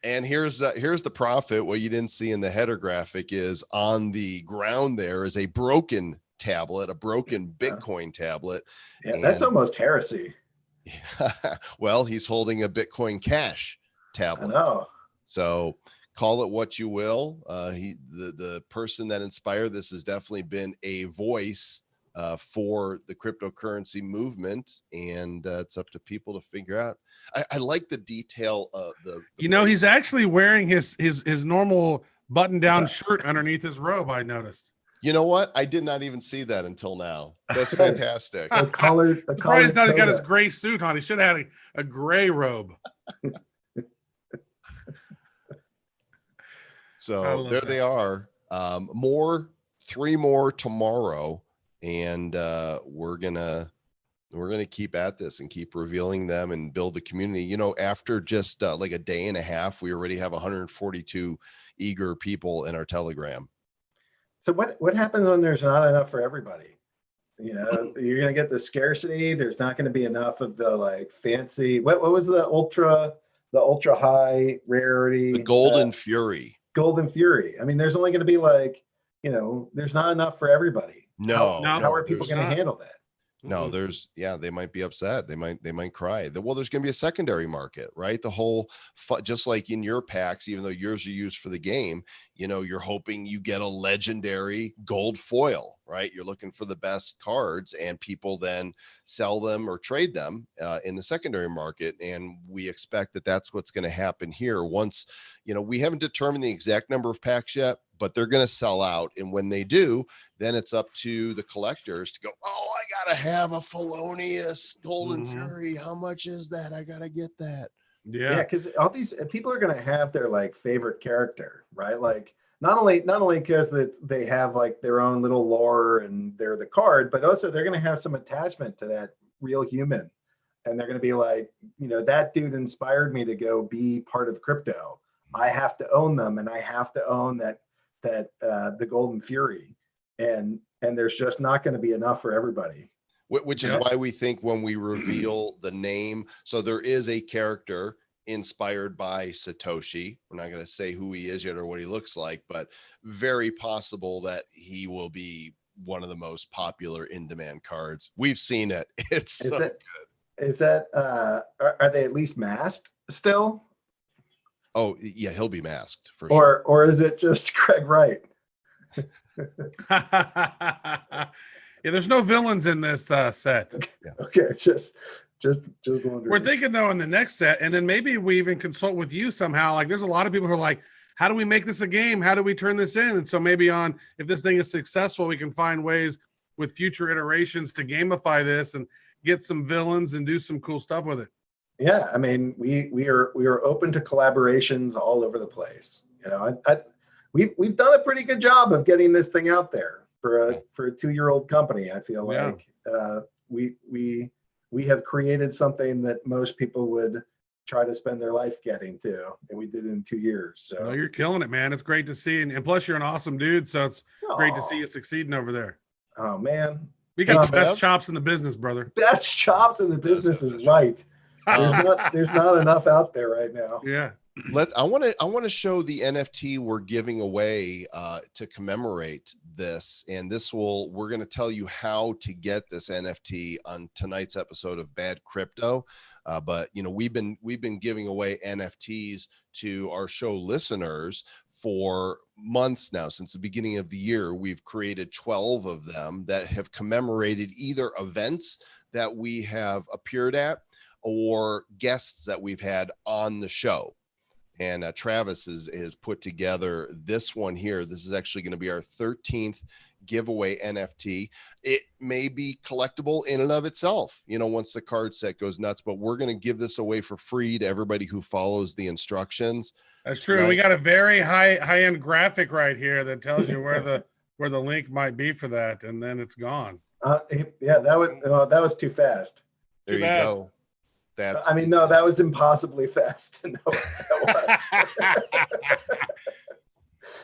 And here's the profit. What you didn't see in the header graphic is on the ground there is a broken tablet, a broken Bitcoin tablet. Yeah, that's almost heresy. Well, he's holding a Bitcoin Cash tablet. I know. So call it what you will. The person that inspired this has definitely been a voice for the cryptocurrency movement, and it's up to people to figure out. I like the detail of the he's actually wearing his normal button-down shirt underneath his robe. I noticed. You know what? I did not even see that until now. That's fantastic. The collar. He's not got his gray suit on. He should have had a gray robe. So there they are. 3 more tomorrow, and we're gonna keep at this and keep revealing them and build the community. After just like a day and a half, we already have 142 eager people in our Telegram. So what happens when there's not enough for everybody? You're going to get the scarcity. There's not going to be enough of the fancy. What was the ultra high rarity? The Golden Fury. Golden Fury. I mean, there's only going to be there's not enough for everybody. No. How are people going to handle that? No, they might be upset. They might cry. Well, there's going to be a secondary market, right? The whole, just like in your packs, even though yours are used for the game, you're hoping you get a legendary gold foil, right? You're looking for the best cards, and people then sell them or trade them in the secondary market. And we expect that that's what's going to happen here. Once, we haven't determined the exact number of packs yet, but they're going to sell out. And when they do, then it's up to the collectors to go, oh, I got to have a felonious Golden Fury. How much is that? I got to get that. Yeah. Because all these people are going to have their like favorite character, right? Like not only because they have like their own little lore and they're the card, but also they're going to have some attachment to that real human. And they're going to be like, that dude inspired me to go be part of crypto. I have to own them, and I have to own that the Golden Fury. And there's just not going to be enough for everybody. Which is why we think when we reveal the name, so there is a character inspired by Satoshi. We're not going to say who he is yet or what he looks like, but very possible that he will be one of the most popular in-demand cards. We've seen it. It's good. Is that are they at least masked still? Oh yeah, he'll be masked for sure. Or is it just Craig Wright? Yeah, there's no villains in this set. Okay, just wondering. We're thinking though in the next set, and then maybe we even consult with you somehow. Like there's a lot of people who are like, how do we make this a game? How do we turn this in? And so maybe if this thing is successful, we can find ways with future iterations to gamify this and get some villains and do some cool stuff with it. Yeah, I mean, we are open to collaborations all over the place. We've done a pretty good job of getting this thing out there for a 2-year-old company. I feel like we have created something that most people would try to spend their life getting to, and we did it in 2 years. So no, you're killing it, man. It's great to see, and plus you're an awesome dude, so it's great to see you succeeding over there. Oh man, we got the best chops in the business, brother. Best chops in the business is right. There's not enough out there right now. Yeah. I want to show the NFT we're giving away to commemorate this, and we're going to tell you how to get this NFT on tonight's episode of Bad Crypto. But we've been giving away NFTs to our show listeners for months now. Since the beginning of the year, we've created 12 of them that have commemorated either events that we have appeared at or guests that we've had on the show. And Travis is put together this one here. This is actually going to be our 13th giveaway NFT. It may be collectible in and of itself, once the card set goes nuts, but we're going to give this away for free to everybody who follows the instructions. That's true. Right? We got a very high-end graphic right here that tells you where the link might be for that, and then it's gone. Yeah, that was too fast. There you go. That was impossibly fast to know what that was.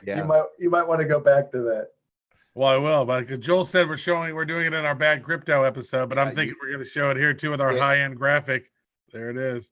Yeah. You might want to go back to that. Well, I will, but Joel said we're doing it in our Bad Crypto episode, but I'm thinking we're going to show it here too with our high-end graphic. There it is.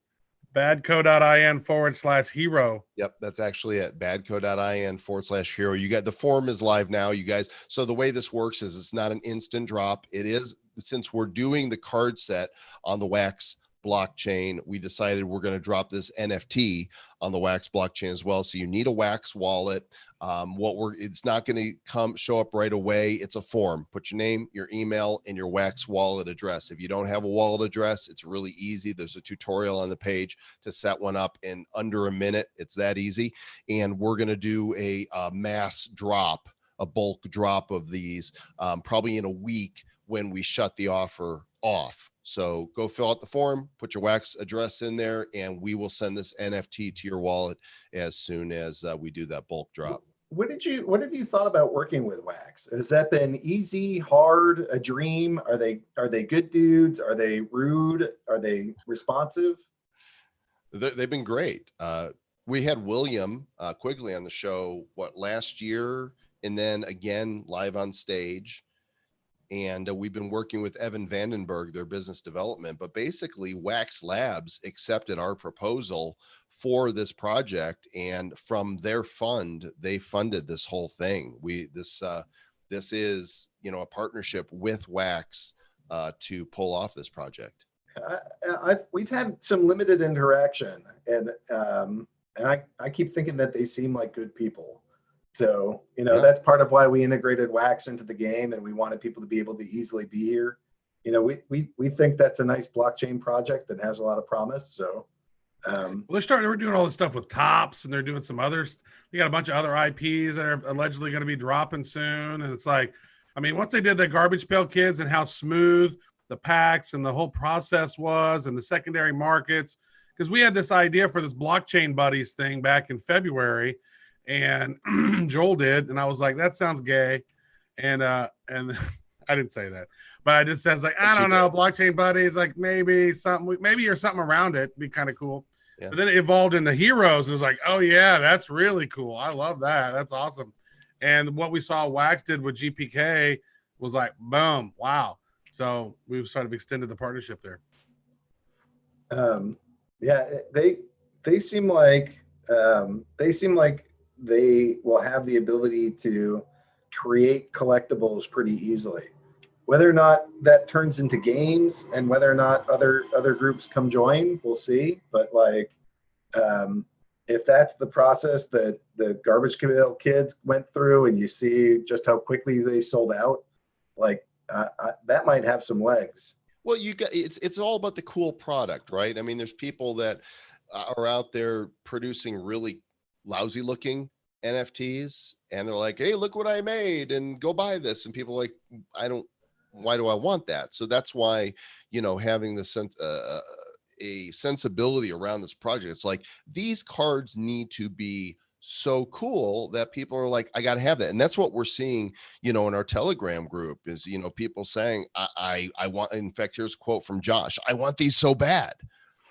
badco.in/hero. Yep, that's actually it. badco.in/hero. You got the form is live now, you guys. So the way this works is it's not an instant drop. It is, since we're doing the card set on the Wax blockchain, we decided we're going to drop this NFT on the Wax blockchain as well. So you need a Wax wallet. It's not going to show up right away. It's a form. Put your name, your email, and your Wax wallet address. If you don't have a wallet address, it's really easy. There's a tutorial on the page to set one up in under a minute. It's that easy. And we're going to do a mass drop, a bulk drop of these probably in a week when we shut the offer off. So go fill out the form, put your Wax address in there, and we will send this NFT to your wallet as soon as we do that bulk drop. What have you thought about working with Wax? Has that been easy, hard, a dream? Are they good dudes? Are they rude? Are they responsive? They've been great. We had William Quigley on the show, last year, and then again live on stage. And we've been working with Evan Vandenberg, their business development. But basically, Wax Labs accepted our proposal for this project, and from their fund, they funded this whole thing. This is a partnership with Wax to pull off this project? We've had some limited interaction, and I keep thinking that they seem like good people. So, that's part of why we integrated Wax into the game, and we wanted people to be able to easily be here. We think that's a nice blockchain project that has a lot of promise. So, we're doing all this stuff with Tops, and they're doing some others. They got a bunch of other IPs that are allegedly going to be dropping soon. And it's like, I mean, once they did the Garbage Pail Kids and how smooth the packs and the whole process was, and the secondary markets, because we had this idea for this blockchain buddies thing back in February, and Joel did, and I was like, that sounds gay, and I didn't say that, but I just says like, I don't know, blockchain buddies, like maybe or something around it be kind of cool. Yeah. But then it evolved into Heroes, and it was like, oh yeah, that's really cool. I love that. That's awesome. And what we saw Wax did with GPK was like, boom, wow. So we've sort of extended the partnership there. Yeah, they seem like they will have the ability to create collectibles pretty easily. Whether or not that turns into games and whether or not other groups come join, we'll see. But if that's the process that the Garbage Pail Kids went through, and you see just how quickly they sold out, that might have some legs. Well, it's all about the cool product, right? I mean, there's people that are out there producing really lousy looking NFTs, and they're like, hey, look what I made, and go buy this. And people are like, why do I want that? So that's why, having a sensibility around this project, it's like these cards need to be so cool that people are like, I got to have that. And that's what we're seeing, in our Telegram group is, people saying, I want, in fact, here's a quote from Josh, I want these so bad,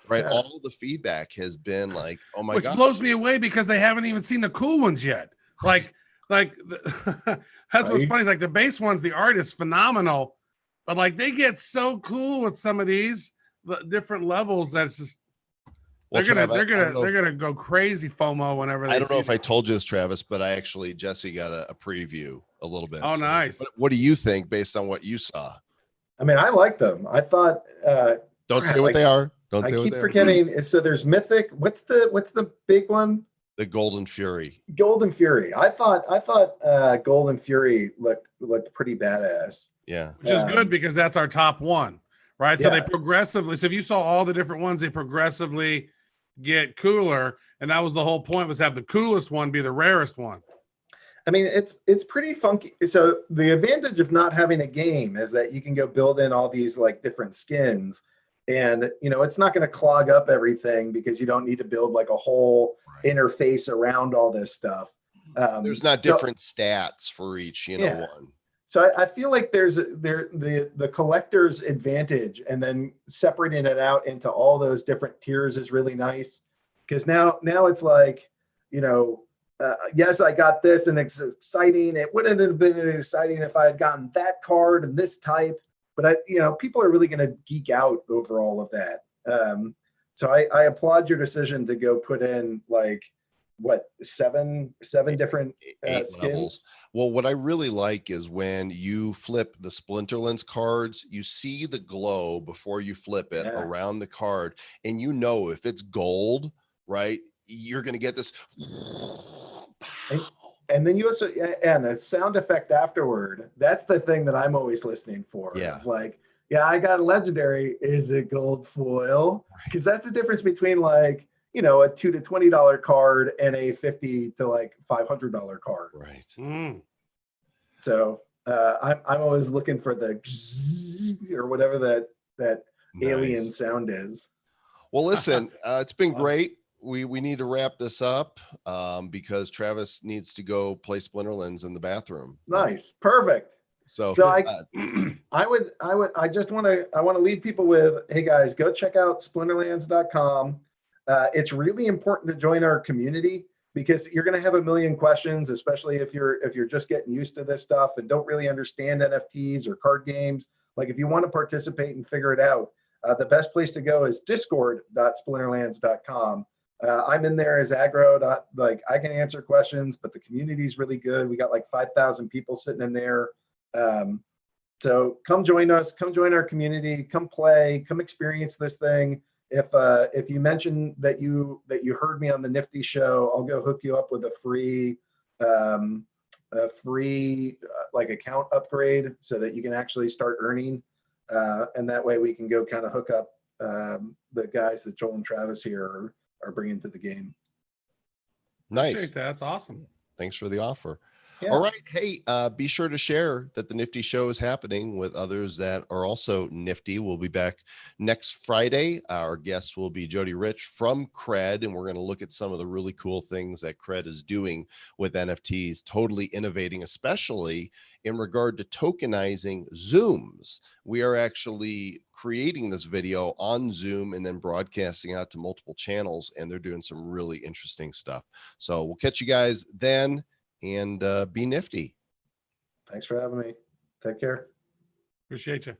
right? Yeah. All the feedback has been like, oh my God. Which blows me away because they haven't even seen the cool ones yet. That's what's funny is like the base ones, the art is phenomenal, but they get so cool with some of these different levels that's just, they're gonna go crazy FOMO whenever they. I don't know if I told you this, Travis, but Jesse got a preview a little bit. Oh, so nice. What do you think based on what you saw? I mean, I like them. I thought. Don't say what they are. Don't say what they are. I keep forgetting. So there's Mythic. What's the big one? The Golden Fury. Golden Fury. I thought Golden Fury looked pretty badass. Yeah. Which is good because that's our top one, right? So they progressively. So if you saw all the different ones, they progressively get cooler, and that was the whole point, was have the coolest one be the rarest one. I mean, it's pretty funky. So the advantage of not having a game is that you can go build in all these different skins, and it's not going to clog up everything because you don't need to build a whole interface around all this stuff. There's not different stats for each one. So I feel like there's the collector's advantage, and then separating it out into all those different tiers is really nice, because now it's like, yes, I got this and it's exciting. It wouldn't have been exciting if I had gotten that card and this type, but people are really going to geek out over all of that. So I applaud your decision to go put in seven different skins. Levels. Well, what I really like is when you flip the Splinterlands cards, you see the glow before you flip it around the card, and if it's gold, right, you're going to get this. And then you also, and the sound effect afterward, that's the thing that I'm always listening for. Yeah. I got a legendary. Is it gold foil? Because that's the difference between a $2 to $20 card and a $50 to $500 card. Right. Mm. So I'm always looking for the or whatever that alien sound is. Well, listen, it's been great. We need to wrap this up because Travis needs to go play Splinterlands in the bathroom. Nice. Perfect. So I want to leave people with, hey guys, go check out splinterlands.com. It's really important to join our community because you're going to have a million questions, especially if you're just getting used to this stuff and don't really understand NFTs or card games. If you want to participate and figure it out, the best place to go is discord.splinterlands.com. I'm in there as aggro. I can answer questions, but the community is really good. We got 5,000 people sitting in there. So come join us, come join our community, come play, come experience this thing. If you mention that you heard me on the Nifty show, I'll go hook you up with a free like account upgrade so that you can actually start earning. And that way we can go kind of hook up the guys that Joel and Travis here are bringing to the game. Nice. Appreciate that. That's awesome. Thanks for the offer. Yeah. All right. Hey, be sure to share that the Nifty show is happening with others that are also nifty. We'll be back next Friday. Our guests will be Jody Rich from Cred, and we're going to look at some of the really cool things that Cred is doing with NFTs, totally innovating, especially in regard to tokenizing Zooms. We are actually creating this video on Zoom and then broadcasting out to multiple channels, and they're doing some really interesting stuff. So we'll catch you guys then. And be nifty. Thanks for having me. Take care. Appreciate you.